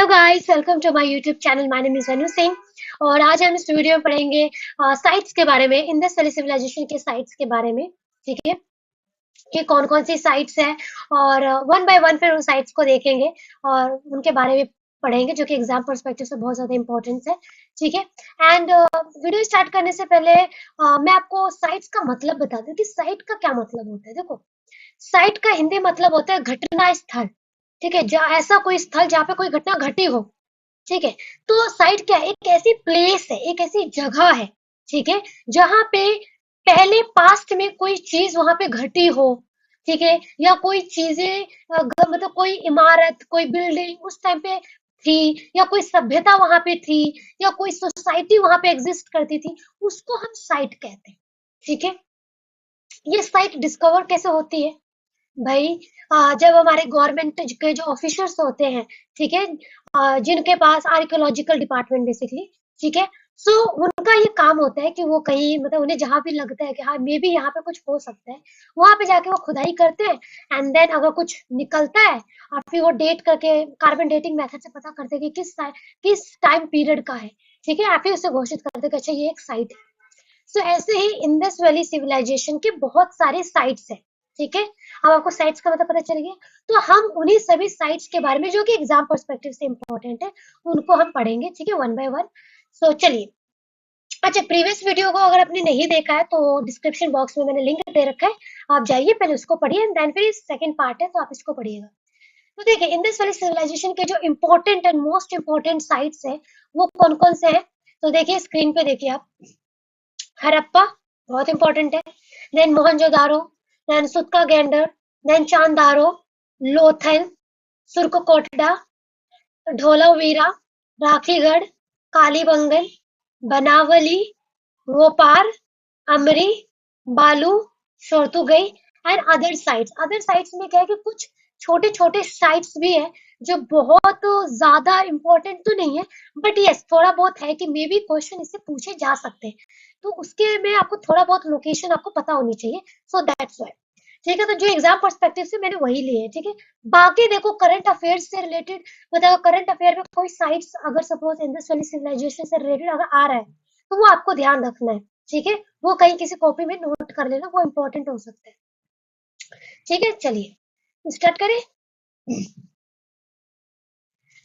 Hello guys, welcome to my YouTube channel. My name is Anu Singh और आज हम इस वीडियो में पढ़ेंगे साइट्स के बारे में, इंडस वैली सिविलाइजेशन के साइट्स के बारे में। ठीक है, कि कौन कौन सी साइट्स हैं और वन बाय वन फिर उन साइट्स को देखेंगे और उनके बारे में पढ़ेंगे, जो कि एग्जाम पर्सपेक्टिव से बहुत ज्यादा इंपॉर्टेंस है। ठीक है, एंड वीडियो स्टार्ट करने से पहले मैं आपको साइट्स का मतलब बता दूं कि साइट का क्या मतलब होता है। देखो, साइट का हिंदी मतलब होता है घटना स्थल। ठीक है, जहाँ ऐसा कोई स्थल जहाँ पे कोई घटना घटी हो। ठीक है, तो साइट क्या है? एक ऐसी प्लेस है, एक ऐसी जगह है, ठीक है, जहाँ पे पहले पास्ट में कोई चीज वहां पे घटी हो। ठीक है, या कोई चीजें मतलब कोई इमारत, कोई बिल्डिंग उस टाइम पे थी, या कोई सभ्यता वहां पे थी, या कोई सोसाइटी वहां पे एग्जिस्ट करती थी, उसको हम साइट कहते हैं। ठीक है, ये साइट डिस्कवर कैसे होती है भाई? जब हमारे गवर्नमेंट के जो ऑफिसर्स होते हैं, ठीक है, जिनके पास आर्कियोलॉजिकल डिपार्टमेंट बेसिकली, ठीक है, सो उनका ये काम होता है कि वो कहीं, मतलब उन्हें जहां भी लगता है कि हाँ मे बी यहाँ पे कुछ हो सकता है, वहां पे जाके वो खुदाई करते हैं। एंड देन अगर कुछ निकलता है और फिर वो डेट करके कार्बन डेटिंग मेथड से पता करते हैं कि किस टाइम पीरियड का है। ठीक है, और फिर उसे घोषित करते हैं कि अच्छा ये एक साइट है। सो ऐसे ही इंडस वैली सिविलाइजेशन के बहुत सारे साइट्स हैं। ठीक है, अब आपको साइट्स का मतलब पता चल गया। तो हम उन्हीं सभी साइट्स के बारे में, जो कि एग्जाम पर्सपेक्टिव से इंपॉर्टेंट है, उनको हम पढ़ेंगे। ठीक है, वन बाय वन। सो चलिए, अच्छा, प्रीवियस वीडियो को अगर आपने नहीं देखा है तो डिस्क्रिप्शन बॉक्स में मैंने लिंक दे रखा है, आप जाइए पहले उसको पढ़िए, देन फिर सेकंड पार्ट है तो आप इसको पढ़िएगा। तो देखिए, इंडस वैली सिविलाइजेशन के जो important and most important sites है वो कौन कौन से हैं। तो देखिए, स्क्रीन पे देखिए आप। हड़प्पा बहुत इंपॉर्टेंट है, then Mohenjodaro, then Sutkagendor, then Chanhudaro, Lothal, Surkotada, Dholavira, Rakhigarh, Kalibangan, Banawali, Ropar, Amri, Balu, शोरतुगई and other sites में क्या है कि कुछ छोटे छोटे साइट्स भी है जो बहुत ज्यादा इंपॉर्टेंट तो नहीं है, बट यस थोड़ा बहुत है कि मे बी क्वेश्चन इससे पूछे जा सकते हैं। तो उसके में आपको थोड़ा बहुत लोकेशन आपको पता होनी चाहिए। So that's why. ठीक है, तो जो एग्जाम पर्सपेक्टिव से मैंने वही लिए है। ठीक है, बाकी देखो करंट अफेयर्स से रिलेटेड, मतलब करंट अफेयर में कोई साइट्स अगर सपोज इंडस वैली सिविलाइजेशन से रिलेटेड अगर आ रहा है तो वो आपको ध्यान रखना है। ठीक है, वो कहीं किसी कॉपी में नोट कर लेना, वो इम्पोर्टेंट हो सकता है। ठीक है, चलिए स्टार्ट करें।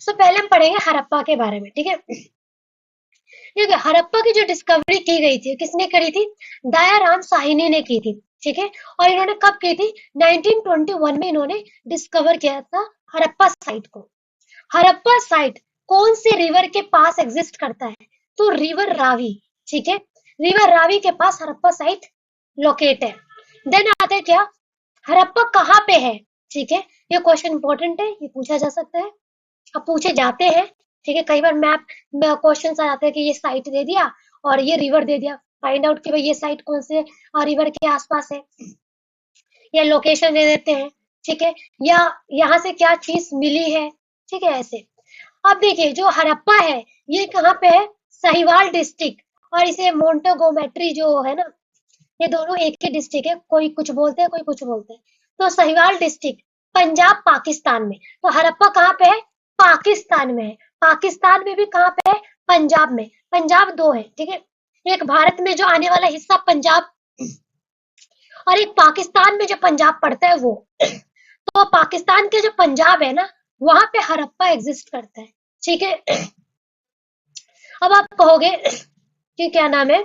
सो पहले हम पढ़ेंगे हड़प्पा के बारे में। ठीक है, ठीक है, हड़प्पा की जो डिस्कवरी की गई थी, किसने करी थी? दयाराम साहिनी ने की थी। ठीक है, और इन्होंने कब की थी? 1921 में इन्होंने डिस्कवर किया था हड़प्पा साइट को। हड़प्पा साइट कौन से रिवर के पास एग्जिस्ट करता है? तो रिवर रावी। ठीक है, रिवर रावी के पास हड़प्पा साइट लोकेट है। देन आता है क्या? हड़प्पा कहाँ पे है? ठीक है, ये क्वेश्चन इंपॉर्टेंट है, ये पूछा जा सकता है, अब पूछे जाते हैं। ठीक है, कई बार मैप में क्वेश्चन आ जाते हैं कि ये साइट दे दिया और ये रिवर दे दिया, फाइंड आउट कि भाई ये साइट कौन से रिवर के आसपास है, या लोकेशन दे देते हैं। ठीक है, या यहाँ से क्या चीज मिली है। ठीक है, ऐसे। अब देखिए, जो हड़प्पा है ये कहाँ पे है? साहिवाल डिस्ट्रिक्ट, और इसे मोन्टेगोमेट्री जो है ना, ये दोनों एक ही डिस्ट्रिक्ट है, कोई कुछ बोलते हैं कोई कुछ बोलते हैं। तो साहिवाल डिस्ट्रिक्ट पंजाब पाकिस्तान में। तो हड़प्पा कहाँ पे है? पाकिस्तान में है। पाकिस्तान में भी कहाँ पे है? पंजाब में। पंजाब दो है। ठीक है, एक भारत में जो आने वाला हिस्सा पंजाब, और एक पाकिस्तान में जो पंजाब पड़ता है वो। तो पाकिस्तान के जो पंजाब है ना, वहां पे हड़प्पा एग्जिस्ट करता है। ठीक है, अब आप कहोगे कि क्या नाम है,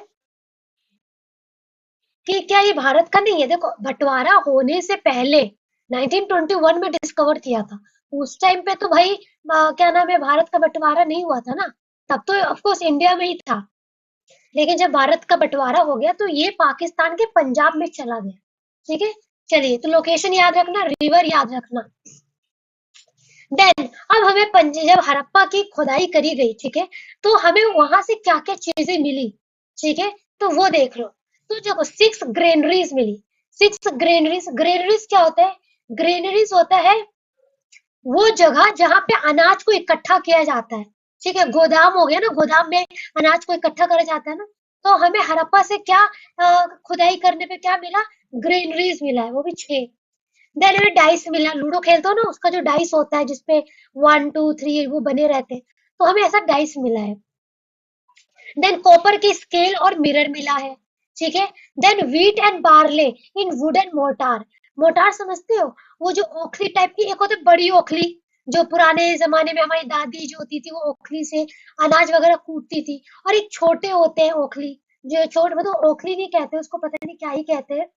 कि क्या ये भारत का नहीं है? देखो, बंटवारा होने से पहले 1921 में डिस्कवर किया था। उस टाइम पे तो भाई क्या नाम है, भारत का बंटवारा नहीं हुआ था ना, तब तो ऑफ कोर्स इंडिया में ही था। लेकिन जब भारत का बंटवारा हो गया तो ये पाकिस्तान के पंजाब में चला गया। ठीक है, चलिए, तो लोकेशन याद रखना, रिवर याद रखना। देन अब हमें जब हड़प्पा की खुदाई करी गई, ठीक है, तो हमें वहां से क्या क्या चीजें मिली। ठीक है, तो वो देख लो। तो देखो, 6 ग्रेनरीज मिली। 6 ग्रेनरीज, ग्रेनरीज क्या होता है? ग्रेनरीज होता है वो जगह जहाँ पे अनाज को इकट्ठा किया जाता है। ठीक है, गोदाम हो गया ना, गोदाम में अनाज को इकट्ठा करा जाता है ना। तो हमें हड़प्पा से क्या खुदाई करने पे क्या मिला? ग्रेनरीज मिला है, वो भी 6। देन हमें डाइस मिला, लूडो खेलते हो ना, उसका जो डाइस होता है जिसपे 1 2 3 वो बने रहते हैं, तो हमें ऐसा डाइस मिला है। देन कॉपर की स्केल और मिरर मिला है, ठीक है। Then wheat and barley in wooden mortar. Mortar समझते हो, वो जो ओखली टाइप की एक होती है, बड़ी ओखली, जो पुराने जमाने में हमारी दादी जो होती थी वो ओखली से अनाज वगैरह कूटती थी। और एक छोटे होते हैं ओखली, जो छोटे मतलब ओखली नहीं कहते उसको, पता नहीं क्या ही कहते हैं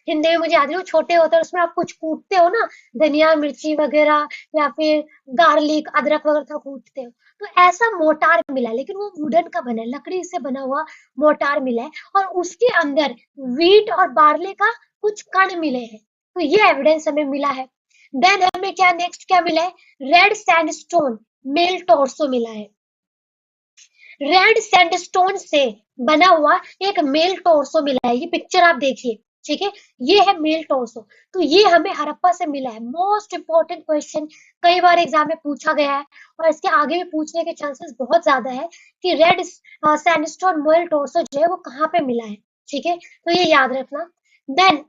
हिंदी में, मुझे याद नहीं, वो छोटे होते हैं, उसमें आप कुछ कूटते हो ना, धनिया मिर्ची वगैरह, या फिर गार्लिक अदरक वगैरह कूटते हो। तो ऐसा मोटार मिला है, लेकिन वो वुडन का बना है, लकड़ी से बना हुआ मोटार मिला है, और उसके अंदर व्हीट और बार्ले का कुछ कण मिले हैं। तो ये एविडेंस हमें मिला है। देन हमें क्या नेक्स्ट क्या मिला है, रेड सैंडस्टोन मेल टॉर्सो मिला है। रेड सैंडस्टोन से बना हुआ एक मेल टॉर्सो मिला है, ये पिक्चर आप देखिए, ठीक है। ये है मेल टॉर्सो। तो ये हमें हड़प्पा से मिला है। मोस्ट इंपॉर्टेंट क्वेश्चन, कई बार एग्जाम में पूछा गया है, और इसके आगे भी पूछने के चांसेस बहुत ज्यादा है कि रेड सैंडस्टोन मेल टॉर्सो जो है वो कहाँ पे मिला है, ठीक है। तो ये याद रखना। Then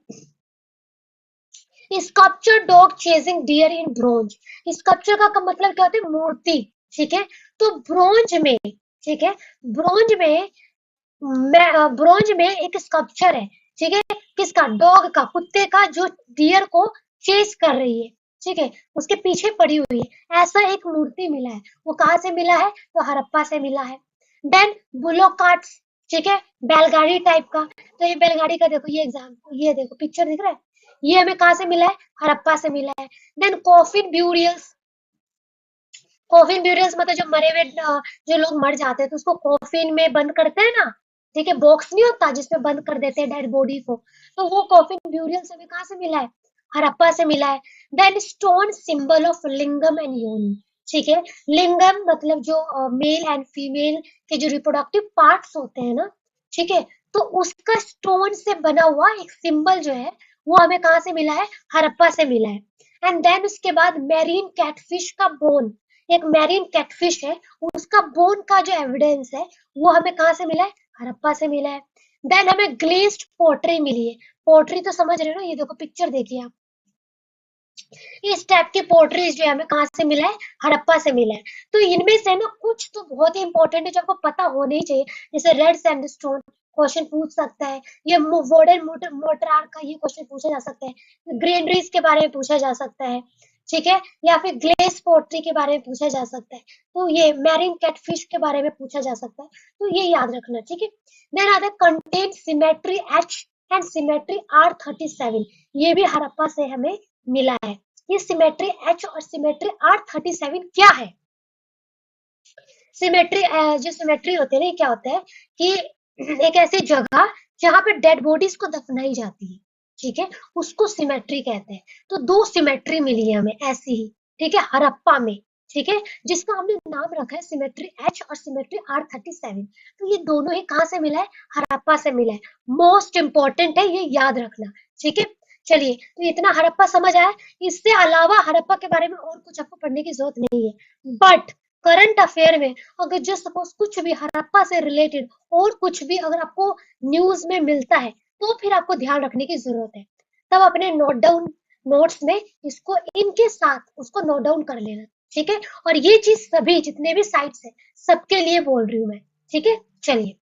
sculpture dog chasing deer in bronze. Sculpture का मतलब क्या होता है, मूर्ति, ठीक है। तो ब्रोंज में, ठीक है, ब्रोंज में ब्रोंज में एक स्कल्पचर है, ठीक है, किसका, डॉग का, कुत्ते का, जो डियर को चेस कर रही है, ठीक है, उसके पीछे पड़ी हुई है। ऐसा एक मूर्ति मिला है। वो कहाँ से मिला है, तो हड़प्पा से मिला है। देन बुलो कार्ट्स, ठीक है, बैलगाड़ी टाइप का। तो ये बैलगाड़ी का देखो, ये एग्जाम, ये देखो पिक्चर दिख रहा है, ये हमें कहाँ से मिला है, हड़प्पा से मिला है। Then coffin burials. Coffin burials मतलब जो मरे हुए जो लोग मर जाते हैं तो उसको कॉफिन में बंद करते हैं ना, ठीक है, बॉक्स नहीं होता जिसमें बंद कर देते हैं डेड बॉडी को, तो वो कॉफिन ब्यूरियल्स हमें कहाँ से मिला है, हड़प्पा से मिला है। Then stone symbol of lingam and yoni, ठीक है। लिंगम मतलब जो मेल एंड फीमेल के जो रिप्रोडक्टिव पार्ट्स होते हैं ना, ठीक है, तो उसका स्टोन से बना हुआ एक सिंबल जो है वो हमें कहाँ से मिला है, हड़प्पा से मिला है। एंड देन उसके बाद मैरीन कैटफिश का बोन, एक मैरीन कैटफिश है, उसका बोन का जो एविडेंस है वो हमें कहाँ से मिला है, हड़प्पा से मिला है। देन हमें ग्लेज्ड पोट्री मिली है। पोट्री तो समझ रहे हो ना, ये देखो पिक्चर देखिए आप, इस टाइप की पोट्रीज जो है हमें कहाँ से मिला है, हड़प्पा से मिला है। तो इनमें से ना कुछ तो बहुत ही इंपॉर्टेंट है जो आपको पता होना ही चाहिए, जैसे रेड सैंडस्टोन क्वेश्चन पूछ सकता है, ये वुडन मोर्टार का ये क्वेश्चन पूछा जा सकता है, ग्रीनरीज के बारे में पूछा जा सकता है, ठीक है, या फिर ग्लेस पोट्री के बारे में पूछा जा सकता है, तो ये मैरिन कैटफिश के बारे में पूछा जा सकता है, तो ये याद रखना, ठीक है। देन आता है contain symmetry H and symmetry R37, ये भी हड़प्पा से हमें मिला है। ये सिमेट्री एच और सिमेट्री R37 क्या है, सिमेट्री जो सिमेट्री होते हैं ना, ये क्या होता है कि एक ऐसी जगह जहां पे डेड बॉडीज को दफनाई जाती है, ठीक है, उसको सिमेट्री कहते हैं। तो दो सिमेट्री मिली है हमें ऐसी ही, ठीक है, हड़प्पा में, ठीक है, जिसका हमने नाम रखा है सिमेट्री एच और सिमेट्री R37। तो ये दोनों ही कहाँ से मिला है, हड़प्पा से मिला है। मोस्ट इंपॉर्टेंट है, ये याद रखना, ठीक है। चलिए, तो इतना हड़प्पा समझ आया। इससे अलावा हड़प्पा के बारे में और कुछ आपको पढ़ने की जरूरत नहीं है, बट करंट अफेयर में अगर जो सपोज कुछ भी हड़प्पा से रिलेटेड और कुछ भी अगर आपको न्यूज में मिलता है, तो फिर आपको ध्यान रखने की जरूरत है। तब अपने नोट डाउन नोट्स में इसको इनके साथ उसको नोट डाउन कर लेना, ठीक है। और ये चीज सभी जितने भी साइट्स है सबके लिए बोल रही हूँ मैं, ठीक है। चलिए,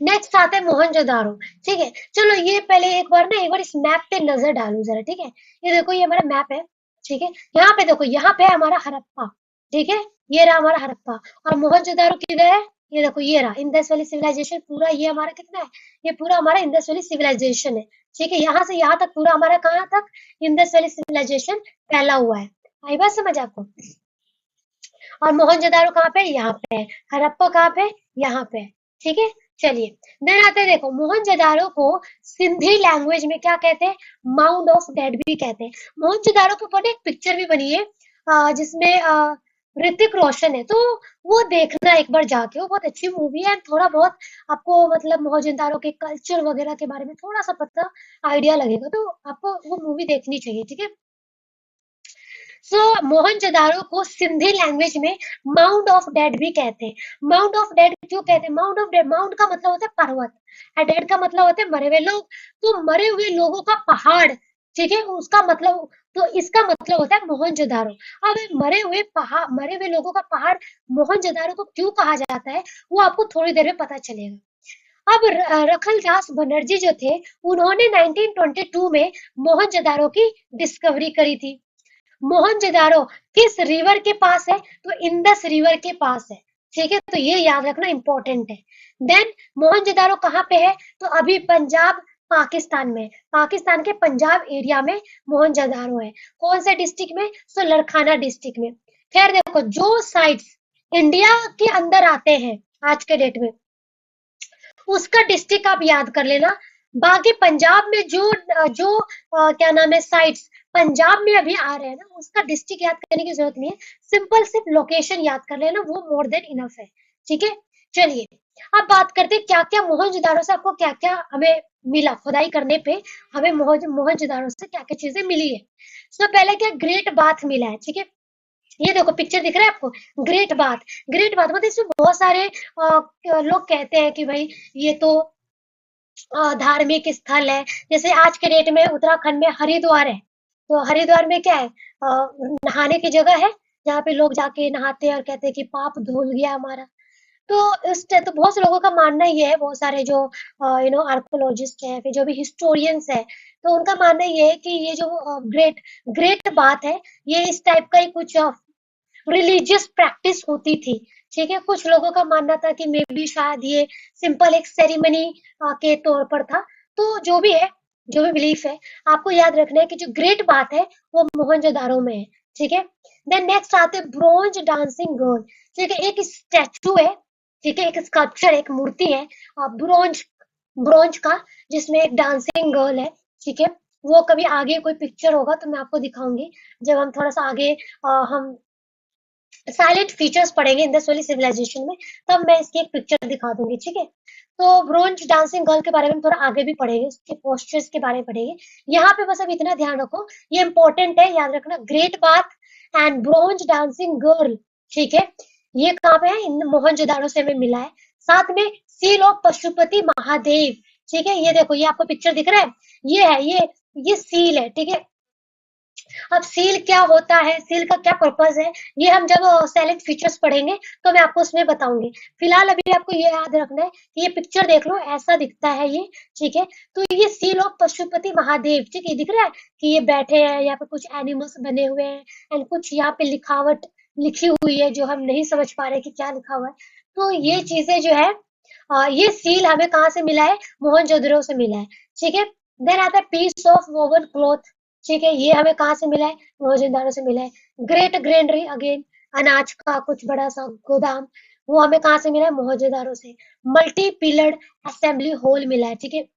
नेक्स्ट आता है मोहनजोदारो, ठीक है। चलो ये पहले एक बार इस मैप पे नजर डालू जरा, ठीक है। ये देखो, ये हमारा मैप है, ठीक है। यहाँ पे देखो, यहाँ पे है हमारा हड़प्पा, ठीक है, ये रहा हमारा हड़प्पा। और मोहनजोदारो किधर है, ये देखो, ये रहा इंडस वैली सिविलाइजेशन, पूरा ये हमारा कितना है, ये पूरा हमारा इंडस वैली सिविलाइजेशन है, ठीक है। यहाँ से यहाँ तक पूरा हमारा कहाँ तक, इंडस वैली सिविलाइजेशन फैला हुआ है। आई बात समझ आपको। और मोहनजोदारो कहाँ पे, यहाँ पे है। हड़प्पा कहाँ पे, यहाँ पे है, ठीक है। चलिए, देन आते हैं, देखो मोहनजोदारो को सिंधी लैंग्वेज में क्या कहते हैं, माउंड ऑफ डेड भी कहते हैं। मोहनजोदारो के ऊपर एक पिक्चर भी बनी है, जिसमें ऋतिक रोशन है, तो वो देखना एक बार जाके, वो बहुत अच्छी मूवी है। थोड़ा बहुत आपको मतलब मोहनजोदारो के कल्चर वगैरह के बारे में थोड़ा सा पता आइडिया लगेगा, तो आपको वो मूवी देखनी चाहिए, ठीक है। सो मोहनजोदारो को सिंधी लैंग्वेज में माउंट ऑफ डेड भी कहते हैं। माउंट ऑफ डेड क्यों कहते हैं? माउंट ऑफ डेड, माउंट का मतलब होता है पर्वत, और डेड का मतलब होता है मरे हुए लोग। तो मरे हुए लोगों का पहाड़, ठीक है, उसका मतलब, तो इसका मतलब होता है मोहनजोदारो। अब ये मरे हुए पहाड़, मरे हुए लोगों का पहाड़ मोहनजोदारो को क्यों कहा जाता है, वो आपको थोड़ी देर में पता चलेगा। अब रखलदास बनर्जी जो थे, उन्होंने 1922 में मोहनजोदारो की डिस्कवरी करी थी। मोहनजोदारो किस रिवर के पास है? तो इंडस रिवर के पास है। ठीक है, तो ये याद रखना इंपॉर्टेंट है। देन मोहनजोदारो कहाँ पे है? तो अभी पंजाब, पाकिस्तान में, पाकिस्तान के पंजाब एरिया में मोहनजोदारो है। कौन से डिस्ट्रिक्ट में? तो लड़खाना डिस्ट्रिक्ट में। खैर देखो, जो साइट्स इंडिया के अंदर आते हैं आज के डेट में, उसका डिस्ट्रिक्ट आप याद कर लेना। बाकी पंजाब में जो जो क्या नाम है साइट्स पंजाब में अभी आ रहे हैं ना, उसका डिस्ट्रिक्ट याद करने की जरूरत नहीं है। सिंपल सिर्फ लोकेशन याद कर लेना, वो मोर देन इनफ है। ठीक है, चलिए अब बात करते हैं क्या क्या मोहनजोदारो से आपको क्या क्या हमें मिला, खुदाई करने पे हमें मोहनजोदारो से क्या क्या चीजें मिली है। तो पहले क्या, ग्रेट बाथ मिला है। ठीक है, ये देखो पिक्चर दिख रहा है आपको, ग्रेट बाथ। ग्रेट बाथ मतलब इसमें बहुत सारे लोग कहते हैं कि भाई ये तो धार्मिक स्थल है। जैसे आज के डेट में उत्तराखंड में हरिद्वार है, तो हरिद्वार में क्या है, नहाने की जगह है, जहाँ पे लोग जाके नहाते हैं और कहते हैं कि पाप धुल गया हमारा। तो तो बहुत से लोगों का मानना ये है, बहुत सारे जो आर्कोलॉजिस्ट है, फिर जो भी हिस्टोरियंस है, तो उनका मानना ये है कि ये जो ग्रेट ग्रेट बात है, ये इस टाइप का ही कुछ रिलीजियस प्रैक्टिस होती थी। ठीक है, कुछ लोगों का मानना था कि मे बी शायद ये सिंपल एक सेरेमनी के तौर पर था। तो जो भी है, जो भी बिलीफ है, आपको याद रखना है कि जो ग्रेट बात है वो मोहनजोदारो में है। ठीक है, देन नेक्स्ट आते हैं ब्रोंज डांसिंग गर्ल। ठीक है, एक स्टैचू है, ठीक है, एक स्कल्पचर, एक मूर्ति है ब्रोंज ब्रोंज का, जिसमें एक डांसिंग गर्ल है। ठीक है, वो कभी आगे कोई पिक्चर होगा तो मैं आपको दिखाऊंगी, जब हम थोड़ा सा आगे हम साइलेंट फीचर्स पढ़ेंगे इंडस वैली सिविलाइजेशन में, तब मैं इसकी एक पिक्चर दिखा दूंगी। ठीक है, तो ब्रोंज डांसिंग गर्ल के बारे में थोड़ा आगे भी पढ़ेंगे, उसके पोस्चर्स के बारे में पढ़ेंगे। यहाँ पे बस अब इतना ध्यान रखो, ये इंपॉर्टेंट है, याद रखना, great bath and bronze dancing girl. ठीक है, ये कहाँ पे है? इन मोहनजोदाड़ो से हमें मिला है। साथ में सील ऑफ पशुपति महादेव। ठीक है, ये देखो, ये आपको पिक्चर दिख रहा है, ये है, ये सील है। ठीक है, अब सील क्या होता है, सील का क्या पर्पस है, ये हम जब साइलेंट फीचर्स पढ़ेंगे तो मैं आपको उसमें बताऊंगी। फिलहाल अभी आपको ये याद रखना है कि ये पिक्चर देख लो, ऐसा दिखता है ये। ठीक है, तो ये सील ऑफ पशुपति महादेव, ठीक है, दिख रहा है कि ये बैठे हैं, यहाँ पे कुछ एनिमल्स बने हुए हैं, एंड कुछ यहाँ पे लिखावट लिखी हुई है जो हम नहीं समझ पा रहे कि क्या लिखा हुआ है। तो ये चीजें जो है, ये सील हमें कहाँ से मिला है? मोहनजोदड़ो से मिला है। ठीक है, देन आता है पीस ऑफ वोवन क्लॉथ। ठीक है, ये हमें कहाँ से मिला है? मोहनजोदाड़ो से मिला है। ग्रेट ग्रेनरी, अगेन अनाज का कुछ बड़ा सा गोदाम, वो हमें कहाँ से मिला है? मोहनजोदाड़ो से। मल्टी पिलर्ड असेंबली हॉल मिला है। ठीक है,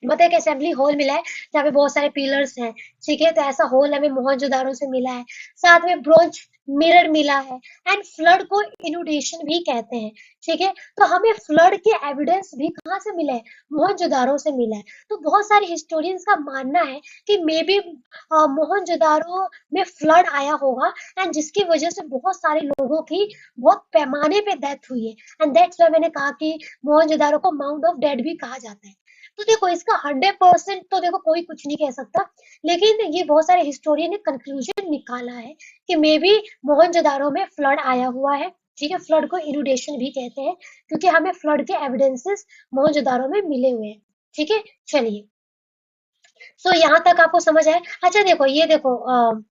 मतलब एक असेंबली हॉल मिला है जहाँ पे बहुत सारे पिलर्स हैं। ठीक है, तो ऐसा हॉल हमें मोहनजोदाड़ो से मिला है। साथ में ब्रोंज मिरर मिला है, एंड फ्लड को इनुडेशन भी कहते हैं। ठीक है, तो हमें फ्लड के एविडेंस भी कहाँ से मिले हैं? मोहनजोदाड़ो से मिला है। तो बहुत सारे हिस्टोरियंस का मानना है कि मे बी मोहनजोदाड़ो में फ्लड आया होगा, एंड जिसकी वजह से बहुत सारे लोगों की बहुत पैमाने पे डेथ हुई है। एंड दैट्स व्हाई मैंने कहा कि मोहनजोदाड़ो को माउंट ऑफ डेड भी कहा जाता है। तो देखो, इसका 100% तो देखो कोई कुछ नहीं कह सकता, लेकिन ये बहुत सारे हिस्टोरियन ने कंक्लूजन निकाला है कि मे बी मोहनजोदाड़ो में फ्लड आया हुआ है। ठीक है, फ्लड को इनुडेशन भी कहते हैं, क्योंकि हमें फ्लड के एविडेंसेस मोहनजोदाड़ो में मिले हुए हैं। ठीक है, चलिए, सो यहाँ तक आपको समझ आया। अच्छा देखो, ये देखो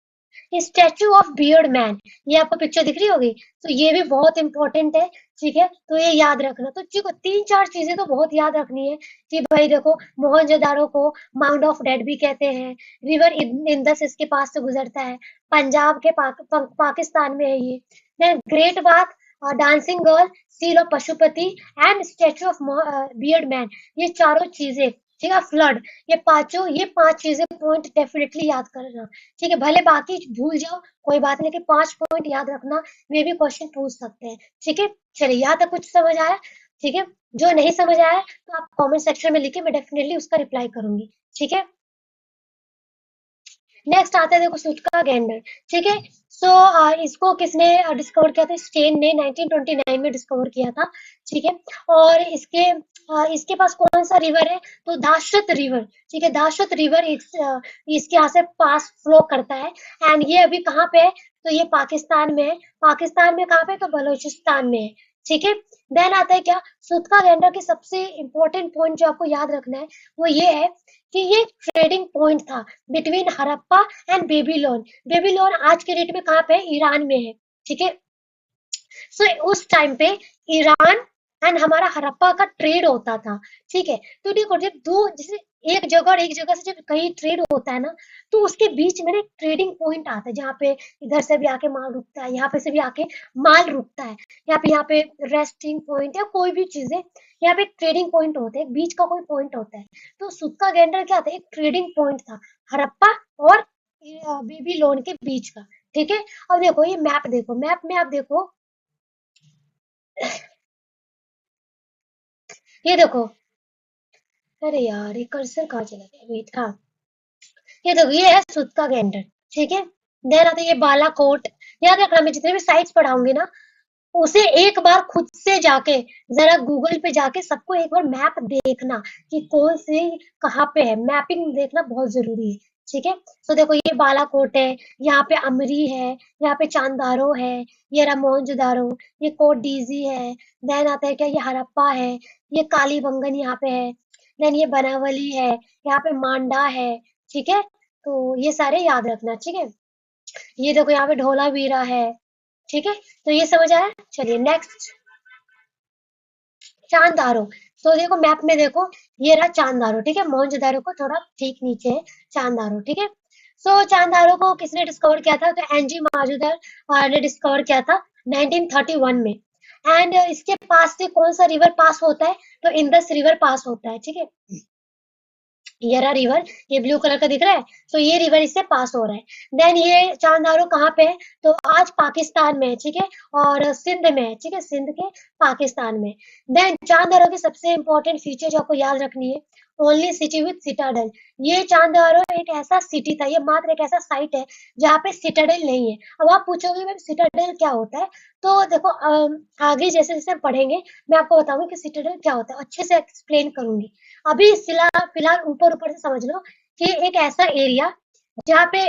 स्टैचू ऑफ बियर्ड मैन, ये आपको पिक्चर दिख रही होगी, तो ये भी बहुत इंपॉर्टेंट है। ठीक है, तो ये याद रखना। तो देखो, तीन चार चीजें तो बहुत याद रखनी है कि भाई देखो, मोहनजोदाड़ो को माउंट ऑफ डेड भी कहते हैं, रिवर इंदस इसके पास से गुजरता है, पंजाब के पाकिस्तान में है ये। Then great bath, dancing girl, seal of Pashupati, and statue of beard man, ये चारों चीजें। ठीक है, फ्लड, ये पांच चीजें पॉइंट डेफिनेटली याद करना। ठीक है, भले बाकी भूल जाओ, कोई बात नहीं, लेकिन 5 पॉइंट याद रखना, वे भी क्वेश्चन पूछ सकते हैं। ठीक है, चलिए, यहाँ तक कुछ समझ आया? ठीक है, जो नहीं समझ आया तो आप कमेंट सेक्शन में लिखिए, मैं डेफिनेटली उसका रिप्लाई करूंगी। ठीक है, नेक्स्ट आता है देखो सूटका गैंडर, ठीक है। सो इसको किसने डिस्कवर किया था? स्टेन ने 1929 में डिस्कवर किया था, ठीक है। और इसके पास कौन सा रिवर है? तो दाशरथ रिवर, ठीक है। दाशरथ रिवर इसके यहाँ से पास फ्लो करता है। एंड ये अभी कहाँ पे है? तो ये पाकिस्तान में है। पाकिस्तान में कहाँ पे? तो बलूचिस्तान में है, ठीक है। देन आता है क्या? सूटका गैंडर की सबसे इंपॉर्टेंट पॉइंट जो आपको याद रखना है वो ये है कि ये ट्रेडिंग पॉइंट था between Harappa and Babylon. Babylon आज के डेट में कहाँ पे है? ईरान में है, ठीक है। सो उस टाइम पे ईरान एंड हमारा हड़प्पा का ट्रेड होता था, ठीक है। तो देखो जब दो जैसे एक जगह और एक जगह से जब कहीं ट्रेड होता है ना, तो उसके बीच में ना एक ट्रेडिंग पॉइंट आता है जहाँ पे इधर से भी आके माल रुकता है, यहाँ पे से भी आके माल रुकता है। यहाँ पे रेस्टिंग पॉइंट या कोई भी चीजें, यहाँ पे एक ट्रेडिंग पॉइंट होता है, बीच का कोई पॉइंट होता है। तो सुक्का गेंडर क्या था? एक ट्रेडिंग पॉइंट था हड़प्पा और बेबीलोन के बीच का, ठीक है। अब देखो ये मैप देखो, मैप में आप देखो, ये देखो, अरे यार ये कर्सर कहाँ चला गया? वेट, हाँ, ये देखो ये है सुध का गेंडर, ठीक है। देन आता है ये बालाकोट। याद रखना मैं जितने भी साइट्स पढ़ाऊंगी ना, उसे एक बार खुद से जाके जरा गूगल पे जाके सबको एक बार मैप देखना कि कौन से कहाँ पे है, मैपिंग देखना बहुत जरूरी है, ठीक है। तो देखो ये बालाकोट है, यहाँ पे अमरी है, यहाँ पे चांदारो है, ये रहा मोहनजोदारो, ये कोट डीजी है। देन आता है क्या? ये हड़प्पा है, ये कालीबंगन यहाँ पे है। देन ये बनावली है, यहाँ पे मांडा है, ठीक है। तो ये सारे याद रखना, ठीक है। ये देखो यहाँ पे ढोलावीरा है, ठीक है। तो ये समझ आया? चलिए नेक्स्ट, चांदारो। तो देखो मैप में देखो, ये रहा चांदारो, ठीक है। मोहनजोदारो को थोड़ा ठीक नीचे है चांदारो, ठीक है। सो चांदारो को किसने डिस्कवर किया था? तो एनजी माजुदर ने डिस्कवर किया था 1931 में। एंड इसके पास से कौन सा रिवर पास होता है? तो इंडस रिवर पास होता है, ठीक है। ये रहा रिवर, ये ब्लू कलर का दिख रहा है, तो ये रिवर इससे पास हो रहा है। देन ये चांदारो कहाँ पे है? तो आज पाकिस्तान में है, ठीक है। और सिंध में है, ठीक है, सिंध के पाकिस्तान में। देन चांदारो की सबसे इंपॉर्टेंट फीचर जो आपको याद रखनी है, ओनली सिटी विद सिटाडल। ये चांदारो एक ऐसा सिटी था, ये मात्र एक ऐसा साइट है जहाँ पे सिटाडल नहीं है। अब आप पूछोगे मैम सिटाडल क्या होता है? तो देखो आगे जैसे जैसे हम पढ़ेंगे मैं आपको बताऊंगी कि सिटाडल क्या होता है, अच्छे से एक्सप्लेन करूंगी। अभी फिलहाल फिलहाल ऊपर ऊपर से समझ लो कि एक ऐसा एरिया जहाँ पे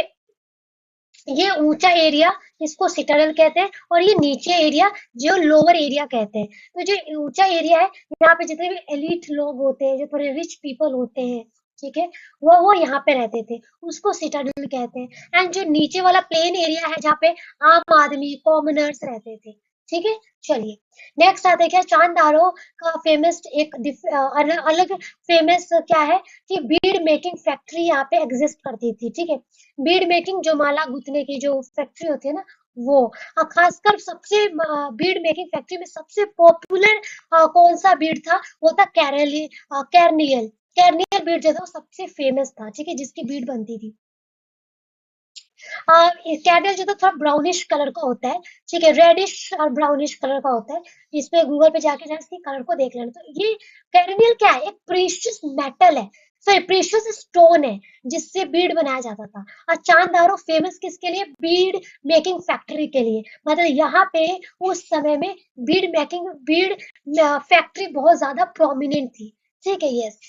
ये ऊंचा एरिया, इसको सिटाडल कहते हैं, और ये नीचे एरिया जो लोअर एरिया कहते हैं। तो जो ऊंचा एरिया है, यहाँ पे जितने भी एलिट लोग होते हैं, जो थोड़े रिच पीपल होते हैं, ठीक है, वो यहाँ पे रहते थे, उसको सिटाडल कहते हैं। एंड जो नीचे वाला प्लेन एरिया है जहाँ पे आम आदमी कॉमनर्स रहते थे, ठीक है। चलिए नेक्स्ट आता है क्या? चांदारो का फेमस एक अलग फेमस क्या है कि बीड मेकिंग फैक्ट्री यहाँ पे एग्जिस्ट करती थी, ठीक है। बीड मेकिंग जो माला गूंथने की जो फैक्ट्री होती है ना, वो खासकर सबसे बीड मेकिंग फैक्ट्री में सबसे पॉपुलर कौन सा बीड था? वो था कैरनियल। कैरनियल बीड जो था वो सबसे फेमस था, ठीक है, जिसकी बीड बनती थी। कैरल जो था थोड़ा ब्राउनिश कलर का होता है, ठीक है, रेडिश और ब्राउनिश कलर का होता है। इस पे गूगल पे जाके जरा इसके कलर को देख लेना। तो ये कैरनियल क्या है? एक प्रीशियस मेटल है, सॉरी प्रीशियस स्टोन है, जिससे बीड बनाया जाता था। और चांदारो फेमस किसके लिए? बीड मेकिंग फैक्ट्री के लिए। मतलब यहाँ पे उस समय में बीड फैक्ट्री बहुत ज्यादा प्रोमिनेंट थी, ठीक है। यस,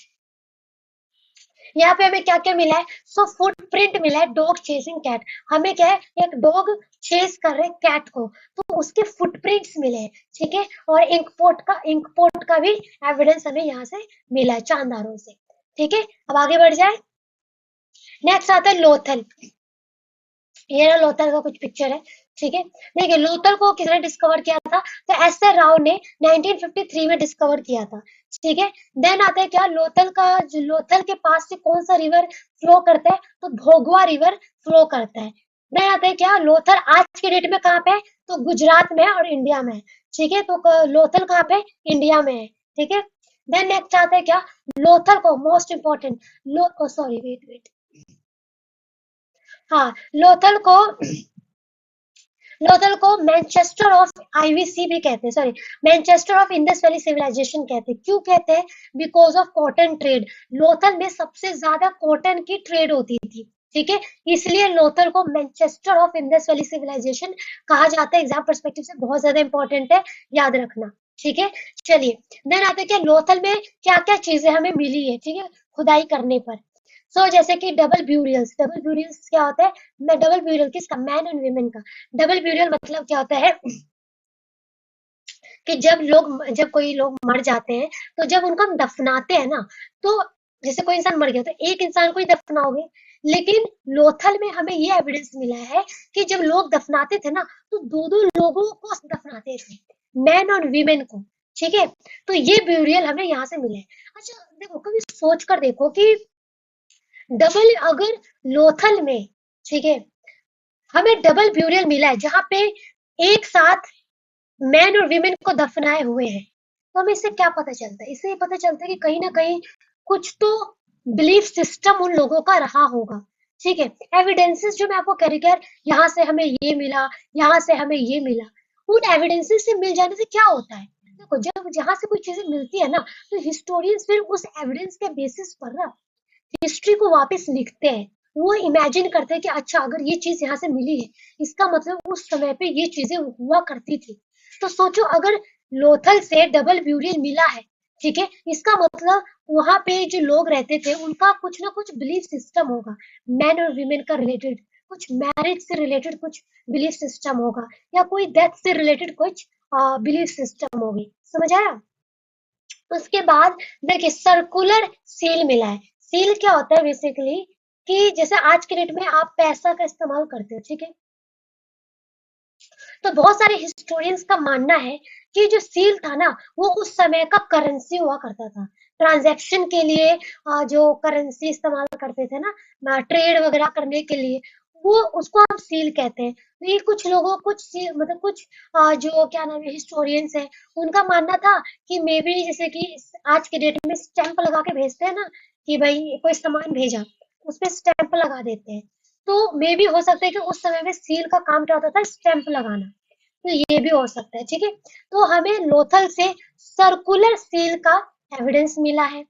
यहाँ पे हमें क्या क्या मिला है? सो फुटप्रिंट मिला है, डॉग चेजिंग कैट। हमें क्या है? एक डॉग चेस कर रहे कैट को, तो उसके फुटप्रिंट्स मिले हैं, ठीक है। और इंकपोर्ट का भी एविडेंस हमें यहाँ से मिला है चांदारों से, ठीक है। अब आगे बढ़ जाए। नेक्स्ट आता है लोथल। ये रहा लोथल का कुछ पिक्चर है, ठीक है। देखिए लोथल को किसने डिस्कवर किया था? तो एस आर राव ने 1953 में डिस्कवर किया था, ठीक है। देन आता है क्या? लोथल के पास से कौन सा रिवर फ्लो करता है? तो भोगवा रिवर फ्लो करता है। देन आता है क्या? लोथल आज के डेट में कहाँ पे है? तो गुजरात में है और इंडिया में है, ठीक है। तो लोथल कहाँ पे? इंडिया में है, ठीक है। देन नेक्स्ट आता है क्या? लोथल को मोस्ट इंपॉर्टेंट, लो सॉरी वेट वेट, हाँ, लोथल को मैनचेस्टर ऑफ आईवीसी भी कहते हैं, sorry, Manchester of Indus Valley civilization कहते हैं। क्यों कहते हैं? Because of cotton trade. Lothal में सबसे ज्यादा कॉटन की ट्रेड होती थी, ठीक है, इसलिए लोथल को Manchester of Indus Valley civilization कहा जाता है। एग्जाम पर्सपेक्टिव से बहुत ज्यादा इंपॉर्टेंट है, याद रखना। ठीक है, चलिए देन आते हैं क्या लोथल में क्या क्या चीजें हमें मिली है, ठीक है, खुदाई करने पर। जैसे कि डबल ब्यूरियल्स क्या होता है, मैं डबल ब्यूरियल किसका, मैन एंड वीमेन का। डबल ब्यूरियल मतलब क्या होता है कि जब कोई लोग मर जाते हैं, तो जब उनको हम दफनाते हैं ना, तो जैसे कोई इंसान मर गया तो एक इंसान को ही दफनाओगे, लेकिन लोथल में हमें ये एविडेंस मिला है कि जब लोग दफनाते थे ना, तो दो दो लोगों को दफनाते थे, मैन और वीमेन को। ठीक है, तो ये ब्यूरियल हमें यहाँ से मिला है। अच्छा देखो, कभी सोच कर देखो कि डबल अगर लोथल में, ठीक है, हमें डबल ब्यूरियल मिला है जहाँ पे एक साथ मैन और वीमेन को दफनाए हुए हैं, तो हमें इससे क्या पता चलता है, इससे ये पता चलता है कि कहीं ना कहीं कुछ तो बिलीफ सिस्टम उन लोगों का रहा होगा। ठीक है, एविडेंसेस जो मैं आपको कह रही कि यार यहाँ से हमें ये मिला, यहाँ से हमें ये मिला, उन एविडेंसेस से मिल जाने से क्या होता है, देखो जब जहां से कोई चीजें मिलती है ना, तो हिस्टोरियंस फिर उस एविडेंस के बेसिस पर ना हिस्ट्री को वापस लिखते हैं। वो इमेजिन करते हैं कि अच्छा अगर ये चीज यहाँ से मिली है, इसका मतलब उस समय पे ये चीजें हुआ करती थी। तो सोचो अगर लोथल से डबल ब्यूरियल मिला है, ठीक है, इसका मतलब वहां पे जो लोग रहते थे उनका कुछ ना कुछ बिलीफ सिस्टम होगा, मैन और वीमेन का रिलेटेड, कुछ मैरिज से रिलेटेड कुछ बिलीफ सिस्टम होगा, या कोई डेथ से रिलेटेड कुछ बिलीफ सिस्टम होगी। समझ आया? उसके बाद देखिए सर्कुलर सील मिला है। सील क्या होता है बेसिकली, कि जैसे आज के डेट में आप पैसा का इस्तेमाल करते हो, ठीक है, तो बहुत सारे हिस्टोरियंस का मानना है कि जो सील था ना, वो उस समय का करेंसी हुआ करता था, ट्रांजैक्शन के लिए जो करेंसी इस्तेमाल करते थे ना, ट्रेड वगैरह करने के लिए, वो उसको हम सील कहते हैं। तो ये कुछ लोगों कुछ मतलब कुछ जो क्या नाम है हिस्टोरियंस है, उनका मानना था कि मे बी जैसे कि आज के डेट में स्टैंप लगा के भेजते हैं ना, कि भाई कोई सामान भेजा, उस पे स्टैंप लगा देते हैं, तो मे बी हो सकता है कि उस समय में सील का काम क्या होता था, स्टैंप लगाना। तो ये भी हो सकता है, ठीक है। तो हमें लोथल से सर्कुलर सील का एविडेंस मिला है,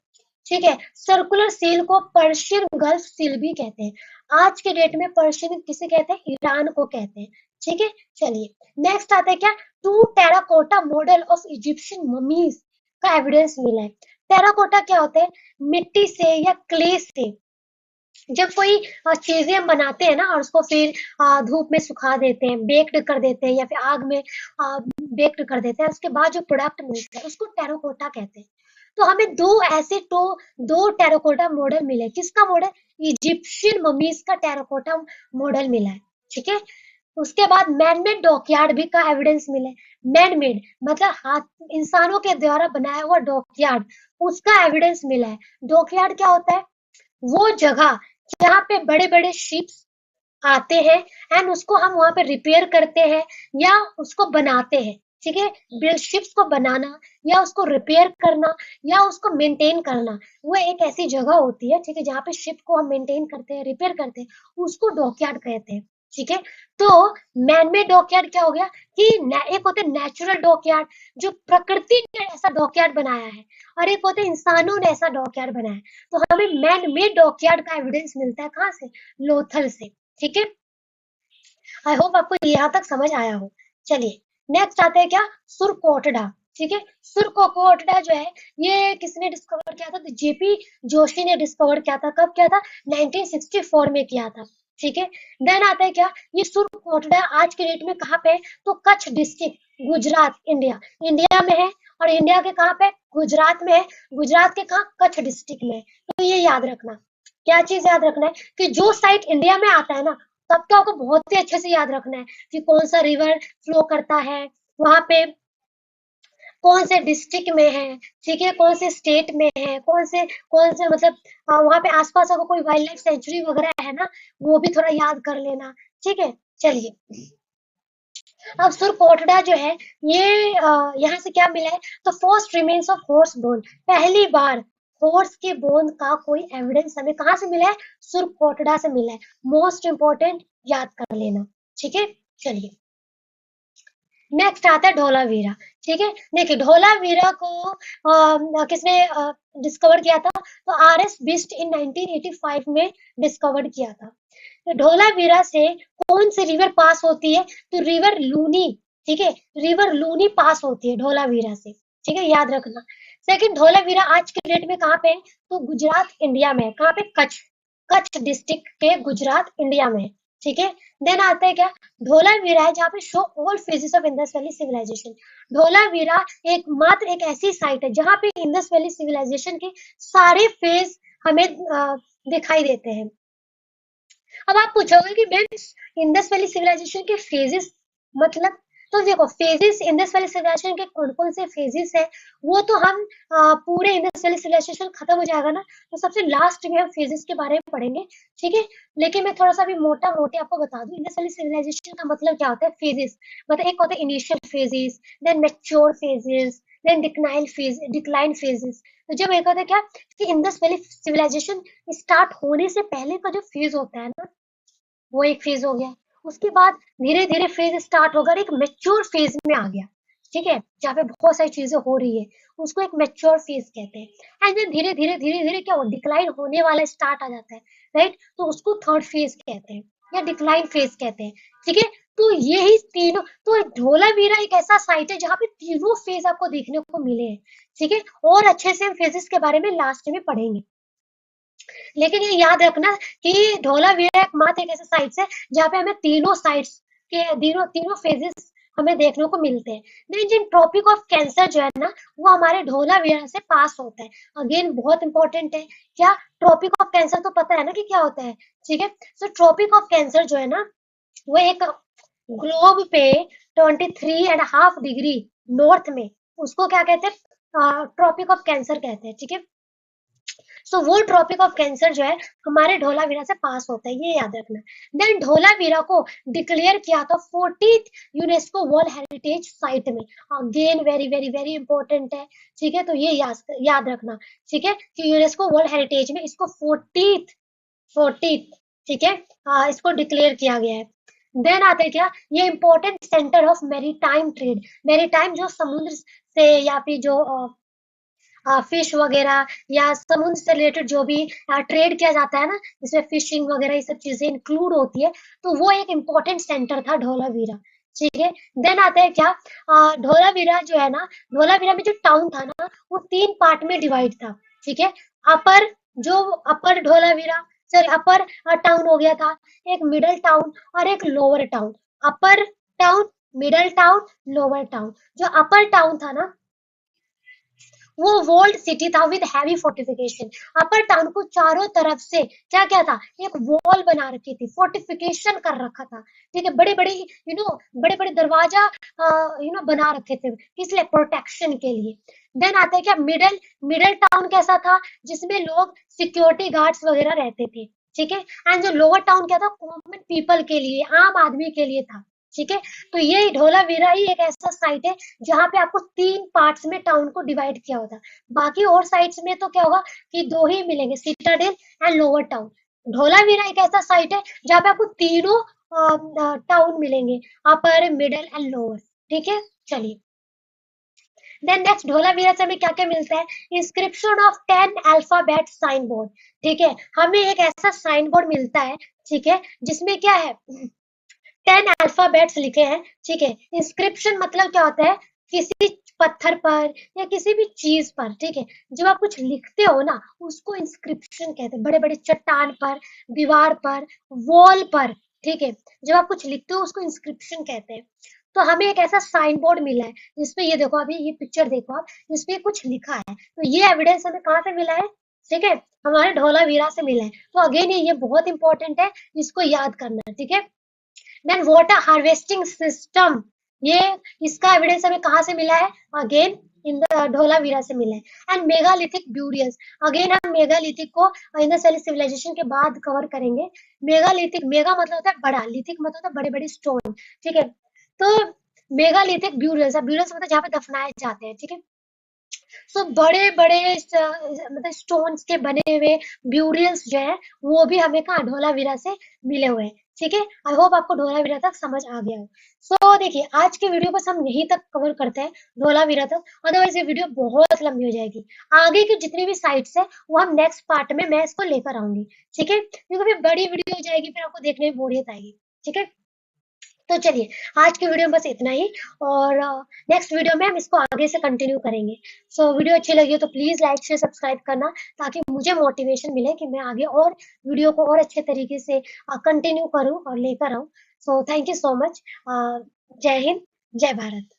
ठीक है। सर्कुलर सील को पर्शियन गल्फ सील भी कहते हैं। आज के डेट में पर्शियन किसे कहते हैं, ईरान को कहते हैं, ठीक है। चलिए नेक्स्ट आता है क्या, two terracotta model of Egyptian mummies का एविडेंस मिला है। टेराकोटा क्या होता है, मिट्टी से या क्ले से जब कोई चीजें हम बनाते हैं ना, और उसको फिर धूप में सुखा देते हैं, बेक्ड कर देते हैं, या फिर आग में बेक्ड कर देते हैं, उसके बाद जो प्रोडक्ट मिलता है उसको टेराकोटा कहते हैं। तो हमें दो टेराकोटा मॉडल मिले। किसका मॉडल, इजिप्शियन ममीज का टेराकोटा मॉडल मिला है, ठीक है। उसके बाद मैनमेड डॉकयार्ड भी का एविडेंस मिला है। मैनमेड मतलब हाथ इंसानों के द्वारा बनाया हुआ डॉकयार्ड, उसका एविडेंस मिला है। डॉकयार्ड क्या होता है, वो जगह जहाँ पे बड़े-बड़े शिप्स आते हैं एंड उसको हम वहाँ पे रिपेयर करते हैं या उसको बनाते हैं, ठीक है। शिप्स को बनाना या उसको रिपेयर करना या उसको मेंटेन करना, वो एक ऐसी जगह होती है, ठीक है, जहाँ पे शिप को हम मेंटेन करते हैं, रिपेयर करते हैं, उसको डॉकयार्ड कहते हैं, ठीक है। तो मैनमेड डॉकयार्ड क्या हो गया कि एक होता है नेचुरल डॉकयार्ड, जो प्रकृति ने ऐसा डॉकयार्ड बनाया है, और एक होता है इंसानों ने ऐसा डॉकयार्ड बनाया है। तो हमें मैन मेड डॉकयार्ड का एविडेंस मिलता है कहाँ से, लोथल से, ठीक है। आई होप आपको यहाँ तक समझ आया हो। चलिए नेक्स्ट आते हैं क्या, सुरकोटडा, ठीक है। सुरकोटडा जो है, ये किसने डिस्कवर किया था, तो जेपी जोशी ने डिस्कवर किया था। कब किया था, 1964 में किया था, ठीक है। देन आता है क्या, ये सुरकोटडा आज के डेट में कहाँ पे है, तो Kutch district, Gujarat, India, India में है। और इंडिया के कहाँ पे, गुजरात में है। गुजरात के कहाँ, कच्छ डिस्ट्रिक्ट में। तो ये याद रखना, क्या चीज याद रखना है, कि जो साइट इंडिया में आता है ना, तब तो आपको बहुत ही अच्छे से याद रखना है कि कौन सा रिवर फ्लो करता है वहां पे, कौन से डिस्ट्रिक्ट में है, ठीक है, कौन से स्टेट में है, कौन से मतलब वहां पे आसपास अगर कोई वाइल्ड लाइफ सेंचुरी वगैरह है ना, वो भी थोड़ा याद कर लेना, ठीक है। चलिए अब सुरकोटडा जो है, ये यहाँ से क्या मिला है, तो first remains of horse bone, पहली बार हॉर्स के बोन का कोई एविडेंस हमें कहाँ से मिला है, सुरकोटडा से मिला है। मोस्ट इंपोर्टेंट, याद कर लेना, ठीक है। चलिए नेक्स्ट आता है धोलावीरा, ठीक है। देखिए धोलावीरा को किसने डिस्कवर किया था, तो आर एस बिस्ट इन 1985 में डिस्कवर किया था। तो धोलावीरा से कौन सी रिवर पास होती है, तो रिवर लूनी, ठीक है, रिवर लूनी पास होती है धोलावीरा से, ठीक है, याद रखना। सेकंड, धोलावीरा आज के डेट में कहाँ पे है, तो गुजरात इंडिया में है। कहाँ पे, कच्छ, कच्छ डिस्ट्रिक्ट के गुजरात इंडिया में है, ठीक है। देन आता है क्या, धोलावीरा है जहाँ पे show all phases of Indus Valley civilization. Dholavira एकमात्र एक ऐसी साइट है जहाँ पे इंडस वैली सिविलाइजेशन के सारे फेज हमें दिखाई देते हैं। अब आप पूछोगे कि मैम इंडस वैली सिविलाइजेशन के फेजेस मतलब, तो देखो फेजेस इंडस वैली सिविलाइजेशन के कौन कौन से फेजेस है, वो तो हम पूरे इंडस वैली सिविलाइजेशन खत्म हो जाएगा ना, तो सबसे लास्ट में हम फेजेस के बारे में पढ़ेंगे, ठीक है। लेकिन मैं थोड़ा सा भी मोटा मोटे आपको बता दूं, इंडस वैली सिविलाइजेशन का मतलब क्या होता है, फेजेस, मतलब एक होता है initial phases, then mature phases, then decline phases. तो जब एक होता है क्या, कि इंडस वैली सिविलाइजेशन स्टार्ट होने से पहले का जो फेज होता है ना, वो एक फेज हो गया। उसके बाद धीरे धीरे फेज स्टार्ट होकर एक मेच्योर फेज में आ गया, ठीक है, जहाँ पे बहुत सारी चीजें हो रही है, उसको एक मेच्योर फेज कहते हैं। एंड देन धीरे धीरे क्या हो, डिक्लाइन होने वाला स्टार्ट आ जाता है, राइट, तो उसको थर्ड फेज कहते हैं या डिक्लाइन फेज कहते हैं, ठीक है। तो यही तीनों, तो धोलावीरा एक ऐसा साइट है जहाँ पे तीनों फेज आपको देखने को मिले हैं, ठीक है। और अच्छे से हम फेजेस के बारे में लास्ट में पढ़ेंगे, लेकिन ये याद रखना कि धोलावीरा एकमात्र एक ऐसा साइट्स है जहाँ पे हमें तीनों साइड्स के तीनों तीनों फेजेस हमें देखने को मिलते हैं। देन जिन ट्रॉपिक ऑफ कैंसर जो है ना, वो हमारे धोलावीरा से पास होता है। अगेन बहुत इंपॉर्टेंट है, क्या ट्रॉपिक ऑफ कैंसर तो पता है ना कि क्या होता है, ठीक है। सो ट्रॉपिक ऑफ कैंसर जो है ना, वो एक ग्लोब पे 23.5 डिग्री नॉर्थ में, उसको क्या कहते हैं, ट्रॉपिक ऑफ कैंसर कहते हैं, ठीक है। सो वो ट्रॉपिक ऑफ कैंसर जो है हमारे धोलावीरा से पास होता है, ये याद रखना। देन धोलावीरा को डिक्लेयर किया था 40th UNESCO world heritage site में। Again very very very important है, ठीक है, तो ये याद रखना, ठीक है, कि यूनेस्को वर्ल्ड हेरिटेज में इसको 40th, ठीक है, इसको डिक्लेयर किया गया है। देन आते हैं क्या, ये important centre of maritime trade, maritime जो समुद्र से या फिर जो फिश वगैरह या समुद्र से रिलेटेड जो भी ट्रेड किया जाता है ना, जिसमें फिशिंग वगैरह ये सब चीजें इंक्लूड होती है, तो वो एक इम्पोर्टेंट सेंटर था धोलावीरा, ठीक है। देन आता है क्या, धोलावीरा जो है ना, धोलावीरा में जो टाउन था ना, वो 3 पार्ट में डिवाइड था, ठीक है। अपर, जो upper Dholavira, sorry upper town हो गया था, एक मिडल टाउन और एक lower town. Upper town, middle town, lower town. जो अपर टाउन था ना, वो वॉल्ड सिटी था with heavy fortification. Upper town को चारों तरफ से क्या क्या था, एक वॉल बना रखी थी, फोर्टिफिकेशन कर रखा था, ठीक है, बड़े बड़े बड़े बड़े दरवाजा बना रखे थे, किस लिए, प्रोटेक्शन के लिए। देन आता है क्या, मिडल मिडल टाउन कैसा था, जिसमें लोग सिक्योरिटी गार्ड्स वगैरह रहते थे, ठीक है। एंड जो लोअर टाउन क्या था, कॉमन पीपल के लिए, आम आदमी के लिए था, ठीक है। तो ये धोलावीरा ही एक ऐसा साइट है जहाँ पे आपको 3 पार्ट्स में टाउन को डिवाइड किया होता है। बाकी और साइट्स में तो क्या होगा कि 2 ही मिलेंगे, Citadel and lower town. Dholavira एक ऐसा साइट है जहाँ पे आपको तीनों टाउन मिलेंगे, अपर मिडल एंड लोअर, ठीक है। चलिए, देन नेक्स्ट धोलावीरा से हमें क्या क्या मिलता है, inscription of 10 alphabet sign board, ठीक है। हमें एक ऐसा साइन बोर्ड मिलता है, ठीक है, जिसमें क्या है, 10 अल्फाबेट्स लिखे हैं, ठीक है। इंस्क्रिप्शन मतलब क्या होता है, किसी पत्थर पर या किसी भी चीज पर, ठीक है, जब आप कुछ लिखते हो ना, उसको इंस्क्रिप्शन कहते हैं। बड़े बड़े चट्टान पर, दीवार पर, वॉल पर, ठीक है, जब आप कुछ लिखते हो उसको इंस्क्रिप्शन कहते हैं। तो हमें एक ऐसा साइन बोर्ड मिला है जिसपे ये देखो, अभी ये पिक्चर देखो आप, जिसपे कुछ लिखा है, तो ये एविडेंस हमें कहाँ से मिला है, ठीक है, हमारे धोलावीरा से मिला है। तो अगेन ये बहुत इंपॉर्टेंट है, इसको याद करना, ठीक है। देन वाटर हार्वेस्टिंग सिस्टम, ये इसका एविडेंस हमें कहाँ से मिला है, अगेन इन द धोलावीरा से मिला है। एंड मेगालिथिक ब्यूरियल्स, अगेन हम मेगालिथिक को इंडस वैली सिविलाइजेशन के बाद कवर करेंगे। मेगालिथिक, मेगा मतलब होता है बड़ा, लिथिक मतलब होता है बड़े बड़े स्टोन, ठीक है। तो मेगालिथिक ब्यूरियल्स, ब्यूरियल्स मतलब जहाँ पे दफनाए जाते हैं, ठीक है। सो बड़े-बड़े मतलब स्टोन्स के बने हुए ब्यूरियल्स जो है वो भी हमें कहाँ धोलावीरा से मिले हुए हैं। ठीक है, आई होप आपको धोलावीरा तक समझ आ गया हो। सो देखिए आज की वीडियो बस हम यहीं तक कवर करते हैं, धोलावीरा तक, अदरवाइज ये वीडियो बहुत लंबी हो जाएगी। आगे की जितनी भी साइट्स है वो हम नेक्स्ट पार्ट में मैं इसको लेकर आऊंगी। ठीक है, क्योंकि फिर बड़ी वीडियो हो जाएगी, फिर आपको देखने में बोरियत आएगी। ठीक है, तो चलिए आज की वीडियो में बस इतना ही, और नेक्स्ट वीडियो में हम इसको आगे से कंटिन्यू करेंगे। सो वीडियो अच्छी लगी हो तो प्लीज लाइक शेयर सब्सक्राइब करना, ताकि मुझे मोटिवेशन मिले कि मैं आगे और वीडियो को और अच्छे तरीके से कंटिन्यू करूं और लेकर आऊं। So thank you so much. जय हिंद, जय भारत।